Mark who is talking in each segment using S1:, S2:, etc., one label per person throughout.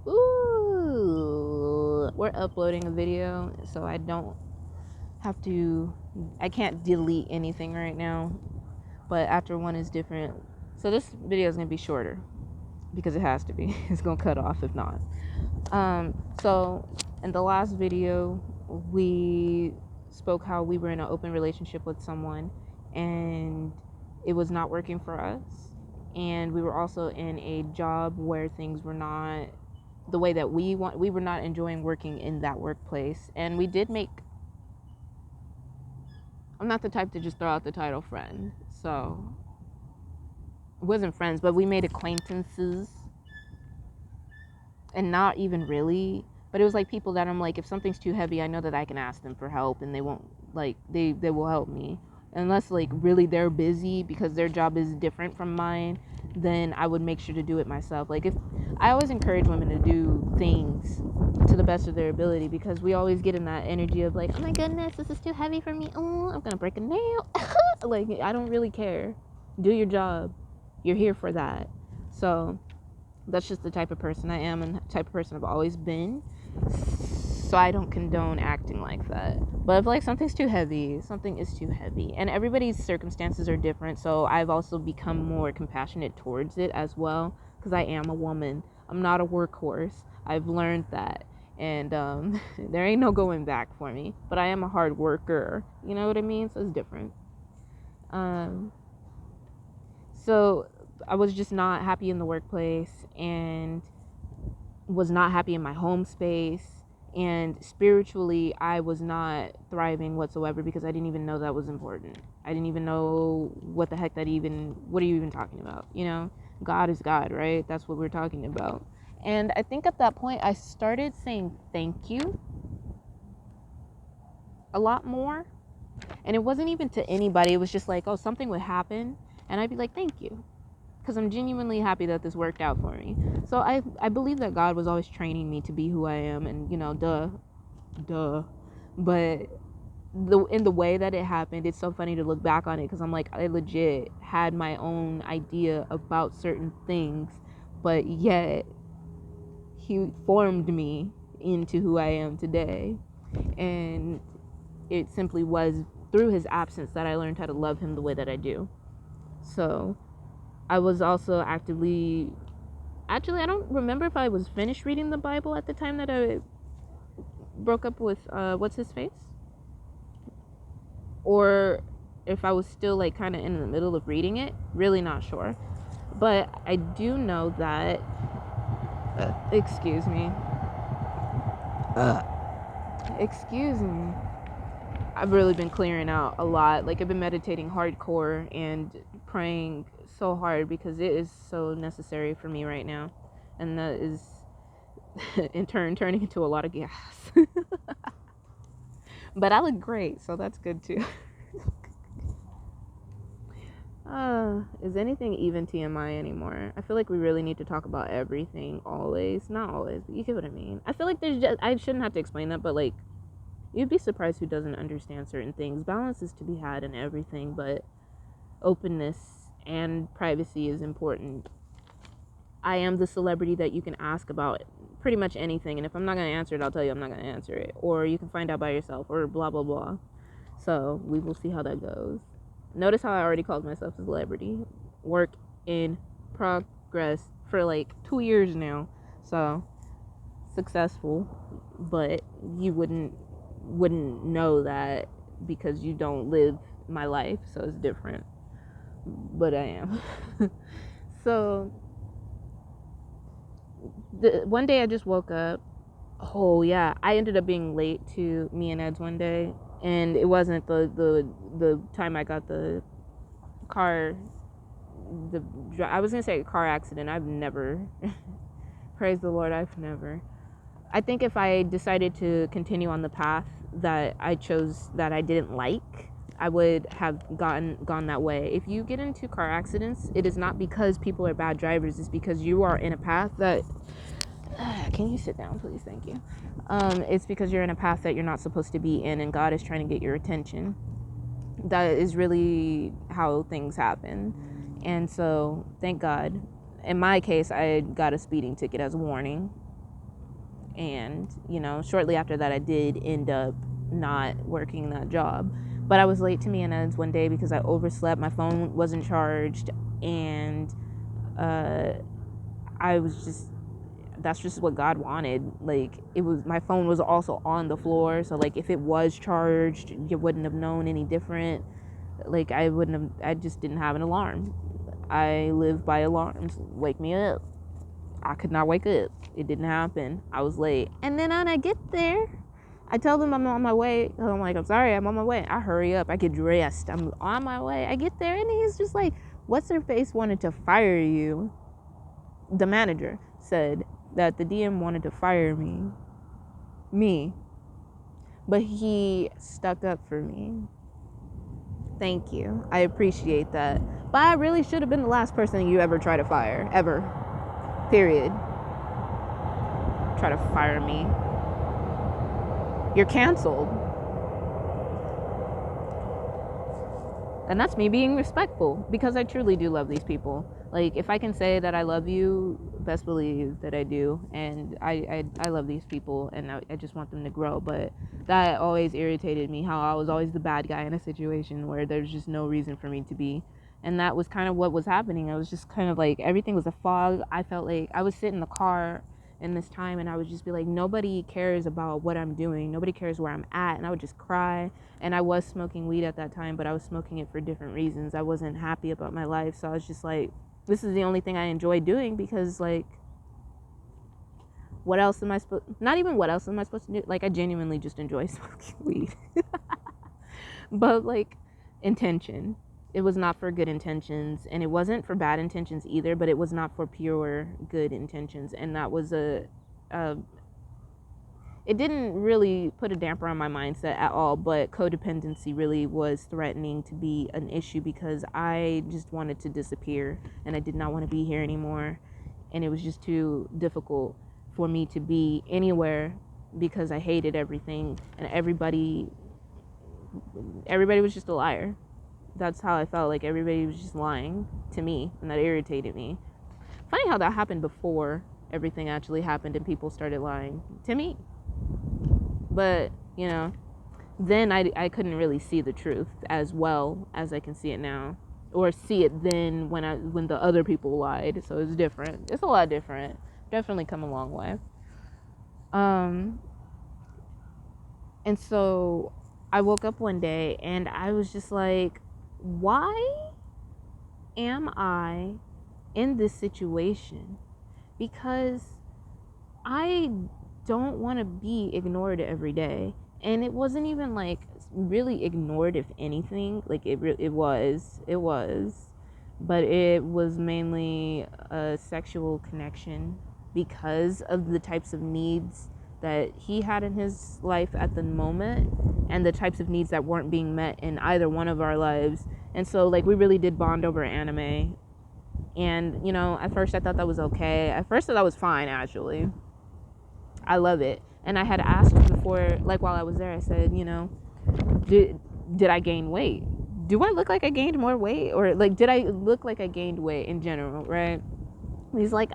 S1: Ooh, we're uploading a video, so I don't have to, I can't delete anything right now, but after one is different. So this video is going to be shorter because it has to be. It's going to cut off if not. So in the last video, we spoke how we were in an open relationship with someone and it was not working for us. And we were also in a job where things were not the way that we want. We were not enjoying working in that workplace. And we did make, I'm not the type to just throw out the title friend. So it wasn't friends, but we made acquaintances and not even really, but it was like people that I'm like, if something's too heavy, I know that I can ask them for help and they won't, like, they will help me. Unless like really they're busy because their job is different from mine, then I would make sure to do it myself. Like, if I always encourage women to do things to the best of their ability, because we always get in that energy of like, oh my goodness, this is too heavy for me, oh, I'm gonna break a nail. Like, I don't really care. Do your job, you're here for that. So that's just the type of person I am and the type of person I've always been. So I don't condone acting like that. But if like something's too heavy, something is too heavy. And everybody's circumstances are different, so I've also become more compassionate towards it as well, because I am a woman. I'm not a workhorse. I've learned that. And there ain't no going back for me. But I am a hard worker. You know what I mean? So it's different. Um, so I was just not happy in the workplace and was not happy in my home space, and spiritually I was not thriving whatsoever because I didn't even know that was important. I didn't even know what the heck what are you even talking about, you know? God is God, right? That's what we're talking about. And I think at that point I started saying thank you a lot more, and it wasn't even to anybody. It was just like, oh, something would happen and I'd be like, thank you, because I'm genuinely happy that this worked out for me. So I believe that God was always training me to be who I am, and you know, duh. But in the way that it happened, it's so funny to look back on it, because I'm like, I legit had my own idea about certain things, but yet He formed me into who I am today, and it simply was through His absence that I learned how to love Him the way that I do. So I was also actually, I don't remember if I was finished reading the Bible at the time that I broke up with what's his face, or if I was still like kind of in the middle of reading it. Really not sure, but I do know that. Excuse me. Excuse me. I've really been clearing out a lot. Like, I've been meditating hardcore and praying so hard because it is so necessary for me right now, and that is in turn turning into a lot of gas. But I look great, so that's good too. Is anything even TMI anymore? I feel like we really need to talk about everything always. Not always, but you get what I mean. I feel like I shouldn't have to explain that, but like, you'd be surprised who doesn't understand certain things. Balance is to be had in everything, but openness and privacy is important. I am the celebrity that you can ask about pretty much anything, and if I'm not going to answer it, I'll tell you I'm not going to answer it. Or you can find out by yourself, or blah, blah, blah. So we will see how that goes. Notice how I already called myself a celebrity. Work in progress for like 2 years now. So successful, but you wouldn't know that because you don't live my life, so it's different. But I am. So one day I just woke up. Oh yeah, I ended up being late to me and Ed's one day, and it wasn't the time I got the car. I was gonna say a car accident. I've never. Praise the Lord, I've never. I think if I decided to continue on the path that I chose that I didn't like, I would have gone that way. If you get into car accidents, it is not because people are bad drivers. It's because you are in a path that. Can you sit down, please? Thank you. It's because you're in a path that you're not supposed to be in, and God is trying to get your attention. That is really how things happen. And so, thank God. In my case, I got a speeding ticket as a warning. And, you know, shortly after that, I did end up not working that job. But I was late to me and Ed's one day because I overslept. My phone wasn't charged. And I was just, that's just what God wanted. Like, it was, my phone was also on the floor. So, like, if it was charged, you wouldn't have known any different. Like, I just didn't have an alarm. I live by alarms. Wake me up. I could not wake up. It didn't happen. I was late. And then when I get there, I tell them I'm on my way. I'm like, I'm sorry, I'm on my way. I hurry up. I get dressed. I'm on my way. I get there, and he's just like, what's her face wanted to fire you? The manager said that the DM wanted to fire me. But he stuck up for me. Thank you. I appreciate that. But I really should have been the last person you ever try to fire. Ever. Period. Try to fire me. You're canceled. And that's me being respectful, because I truly do love these people. Like, if I can say that I love you, best believe that I do. And I love these people, and I just want them to grow. But that always irritated me, how I was always the bad guy in a situation where there's just no reason for me to be. And that was kind of what was happening. I was just kind of like, everything was a fog. I felt like I would sit in the car in this time, and I would just be like, nobody cares about what I'm doing. Nobody cares where I'm at. And I would just cry. And I was smoking weed at that time, but I was smoking it for different reasons. I wasn't happy about my life. So I was just like, this is the only thing I enjoy doing, because, like, what else am I supposed, not even what else am I supposed to do? Like, I genuinely just enjoy smoking weed. But, like, intention. It was not for good intentions, and it wasn't for bad intentions either, but it was not for pure good intentions. And that was it didn't really put a damper on my mindset at all, but codependency really was threatening to be an issue, because I just wanted to disappear, and I did not want to be here anymore. And it was just too difficult for me to be anywhere, because I hated everything, and everybody was just a liar. That's how I felt. Like, everybody was just lying to me, and that irritated me. Funny how that happened before everything actually happened and people started lying to me. But, you know, then I couldn't really see the truth as well as I can see it now, or see it then when the other people lied. So it's different. It's a lot different. Definitely come a long way. And so I woke up one day and I was just like, why am I in this situation? Because I don't want to be ignored every day. And it wasn't even like really ignored, if anything. Like, it was, but it was mainly a sexual connection, because of the types of needs that he had in his life at the moment, and the types of needs that weren't being met in either one of our lives. And so, like, we really did bond over anime. And, you know, at first I thought that was okay. At first I thought that was fine, actually. I love it. And I had asked before, like, while I was there, I said, you know, did I gain weight? Do I look like I gained more weight? Or, like, did I look like I gained weight in general, right? And he's like,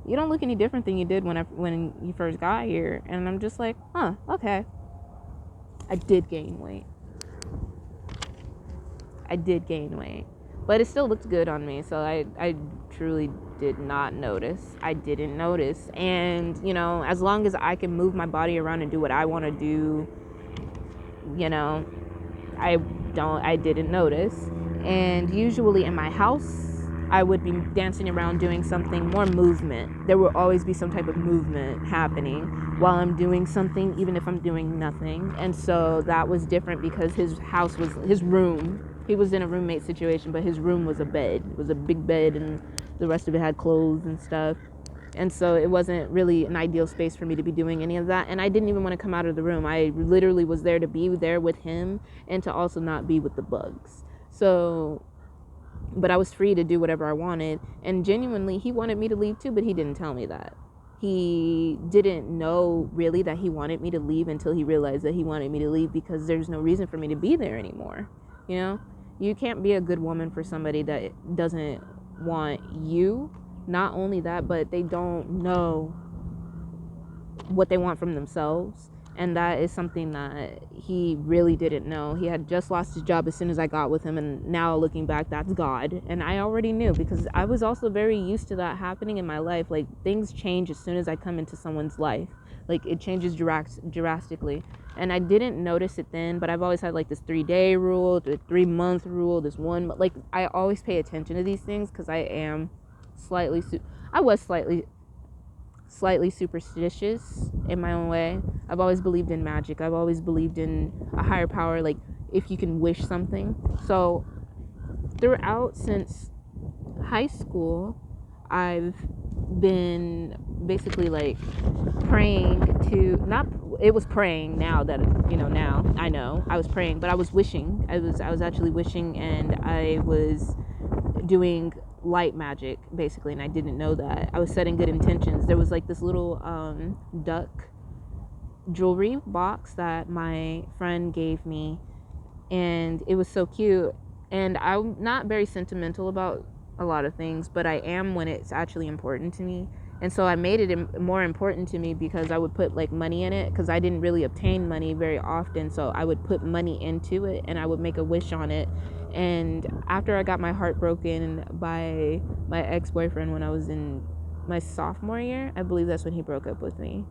S1: you don't look any different than you did when you first got here. And I'm just like, huh, okay. I did gain weight. But it still looked good on me, so I truly did not notice. I didn't notice. And, you know, as long as I can move my body around and do what I want to do, you know, I didn't notice. And usually in my house, I would be dancing around doing something, more movement. There will always be some type of movement happening while I'm doing something, even if I'm doing nothing. And so that was different, because his house was his room. He was in a roommate situation, but his room was a bed. It was a big bed, and the rest of it had clothes and stuff. And so it wasn't really an ideal space for me to be doing any of that. And I didn't even want to come out of the room. I literally was there to be there with him, and to also not be with the bugs. So, but I was free to do whatever I wanted. And genuinely, he wanted me to leave too, but he didn't tell me that. He didn't know really that he wanted me to leave until he realized that he wanted me to leave, because there's no reason for me to be there anymore. You know, you can't be a good woman for somebody that doesn't want you. Not only that, but they don't know what they want from themselves. And that is something that he really didn't know. He had just lost his job as soon as I got with him, and now looking back, that's God. And I already knew, because I was also very used to that happening in my life. Like, things change as soon as I come into someone's life. Like, it changes drastically. And I didn't notice it then, but I've always had like this 3-day rule, the 3-month rule, this one, like, I always pay attention to these things because I am slightly I was slightly superstitious in my own way. I've always believed in magic. I've always believed in a higher power, like if you can wish something. So throughout, since high school, I've been basically like praying to, not, it was praying now that, now I know I was praying, but I was wishing. I was actually wishing, and I was doing light magic basically, and I didn't know that. I was setting good intentions. There was like this little duck jewelry box that my friend gave me, and it was so cute. And I'm not very sentimental about a lot of things, but I am when it's actually important to me. And so I made it more important to me because I would put like money in it, because I didn't really obtain money very often. So I would put money into it and I would make a wish on it. And after I got my heart broken by my ex-boyfriend when I was in my sophomore year, I believe that's when he broke up with me.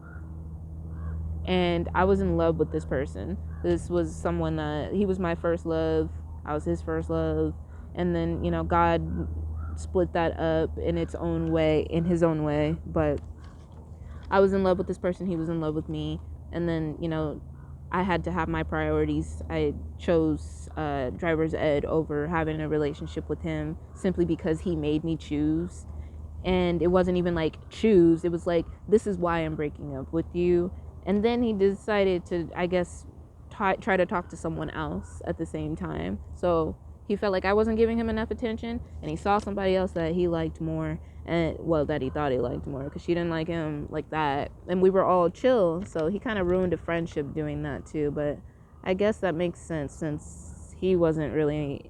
S1: And I was in love with this person. This was someone that, he was my first love. I was his first love. And then, God split that up in its own way, in his own way. But I was in love with this person. He was in love with me. And then, I had to have my priorities. I chose driver's ed over having a relationship with him, simply because he made me choose. And it wasn't even like choose. It was like, this is why I'm breaking up with you. And then he decided to, I guess, try to talk to someone else at the same time. So he felt like I wasn't giving him enough attention, and he saw somebody else that he liked more, and well, that he thought he liked more, because she didn't like him like that. And we were all chill, so he kind of ruined a friendship doing that too. But I guess that makes sense, since he wasn't really,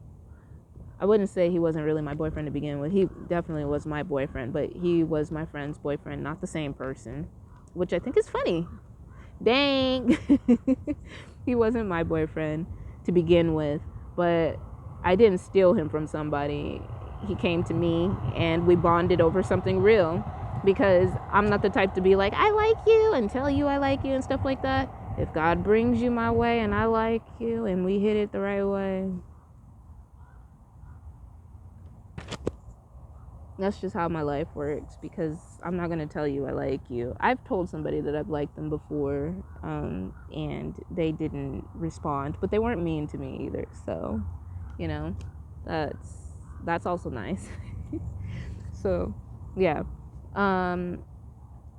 S1: I wouldn't say he wasn't really my boyfriend to begin with. He definitely was my boyfriend, but he was my friend's boyfriend, not the same person, which I think is funny. Dang. He wasn't my boyfriend to begin with, but I didn't steal him from somebody. He came to me and we bonded over something real, because I'm not the type to be like, I like you, and tell you I like you and stuff like that. If God brings you my way and I like you and we hit it the right way, that's just how my life works, because I'm not going to tell you I like you. I've told somebody that I've liked them before, and they didn't respond, but they weren't mean to me either. So, that's also nice. So, yeah.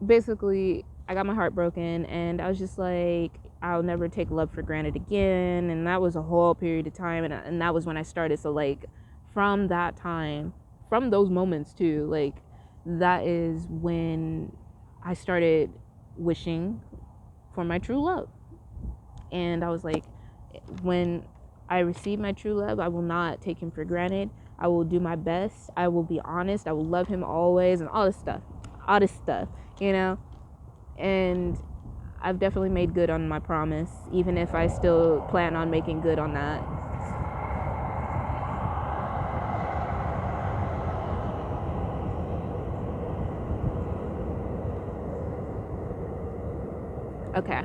S1: Basically, I got my heart broken, and I was just like, I'll never take love for granted again. And that was a whole period of time, and that was when I started. So, like, from that time, from those moments too, like, that is when I started wishing for my true love. And I was like, when I receive my true love, I will not take him for granted. I will do my best. I will be honest. I will love him always, and all this stuff, and I've definitely made good on my promise, even if I still plan on making good on that. Okay,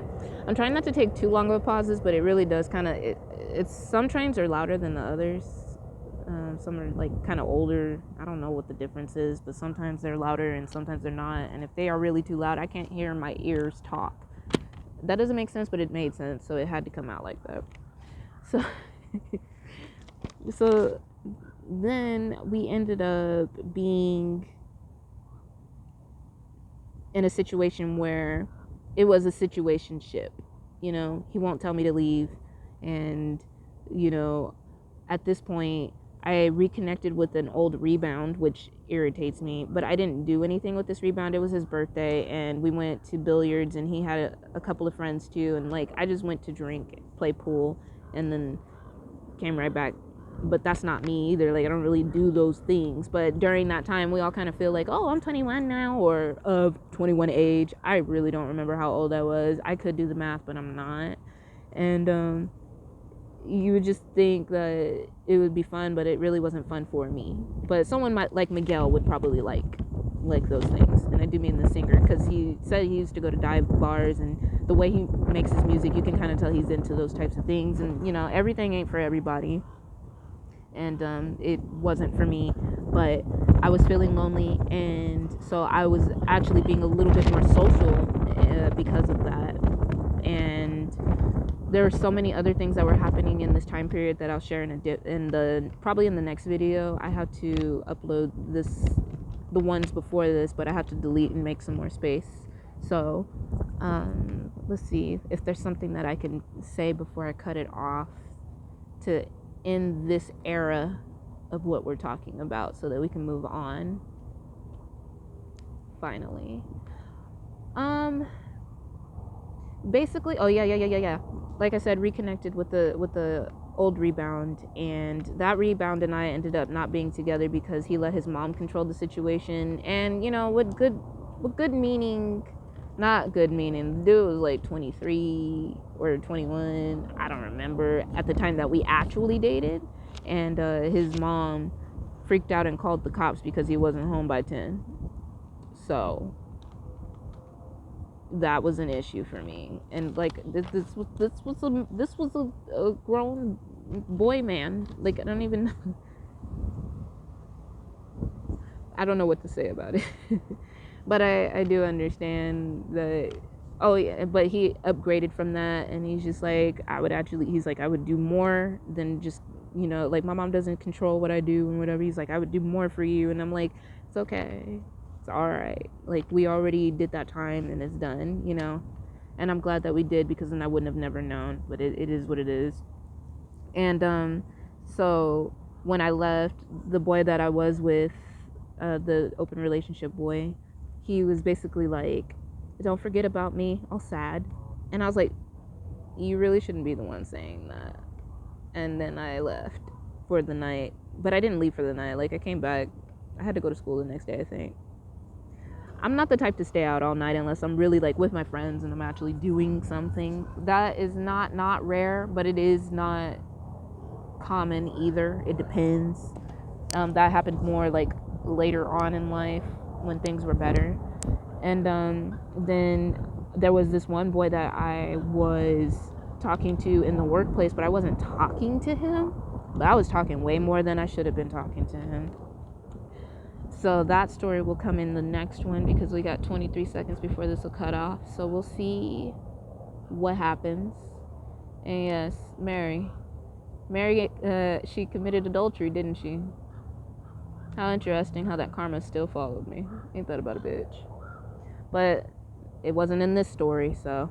S1: I'm trying not to take too long of pauses, but it really does kind of, it's, some trains are louder than the others. Some are like kind of older. I don't know what the difference is, but sometimes they're louder and sometimes they're not. And if they are really too loud, I can't hear my ears talk. That doesn't make sense, but it made sense, so it had to come out like that. So, so then we ended up being in a situation where it was a situationship. He won't tell me to leave, and at this point, I reconnected with an old rebound, which irritates me, but I didn't do anything with this rebound. It was his birthday, and we went to billiards, and he had a couple of friends too, and like, I just went to drink, play pool, and then came right back but that's not me either. Like, I don't really do those things. But during that time, we all kind of feel like, oh, I'm 21 now, or of 21 age. I really don't remember how old I was. I could do the math, but I'm not. And you would just think that it would be fun, but it really wasn't fun for me. But someone like Miguel would probably like those things. And I do mean the singer, because he said he used to go to dive bars, and the way he makes his music, you can kind of tell he's into those types of things. And everything ain't for everybody, and it wasn't for me. But I was feeling lonely, and so I was actually being a little bit more social because of that. And there were so many other things that were happening in this time period that I'll share probably in the next video. I have to upload the ones before this, but I have to delete and make some more space. So let's see if there's something that I can say before I cut it off to end this era of what we're talking about, so that we can move on finally. Basically, oh yeah, like I said, reconnected with the old rebound, and that rebound and I ended up not being together because he let his mom control the situation. And with good meaning, not good meaning, the dude was like 23 or 21, I don't remember, at the time that we actually dated. And his mom freaked out and called the cops because he wasn't home by 10. So that was an issue for me. And like this was a grown boy man. Like, I don't even know. I don't know what to say about it. But I do understand that. Oh yeah, but he upgraded from that, and he's just like, he's like, I would do more than just, like, my mom doesn't control what I do and whatever. He's like, I would do more for you. And I'm like, it's okay, it's all right. Like, we already did that time and it's done, and I'm glad that we did, because then I wouldn't have never known. But it is what it is. And so when I left, the boy that I was with, the open relationship boy, he was basically like, don't forget about me, all sad. And I was like, you really shouldn't be the one saying that. And then I left for the night. But I didn't leave for the night. Like, I came back. I had to go to school the next day, I think. I'm not the type to stay out all night unless I'm really like with my friends and I'm actually doing something. That is not rare, but it is not common either. It depends. That happened more like later on in life, when things were better. And then there was this one boy that I was talking to in the workplace, but I wasn't talking to him, but I was talking way more than I should have been talking to him. So that story will come in the next one, because we got 23 seconds before this will cut off. So we'll see what happens. And yes, Mary, she committed adultery, didn't she? How interesting how that karma still followed me. Ain't that about a bitch? But it wasn't in this story, so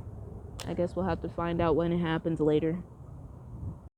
S1: I guess we'll have to find out when it happens later.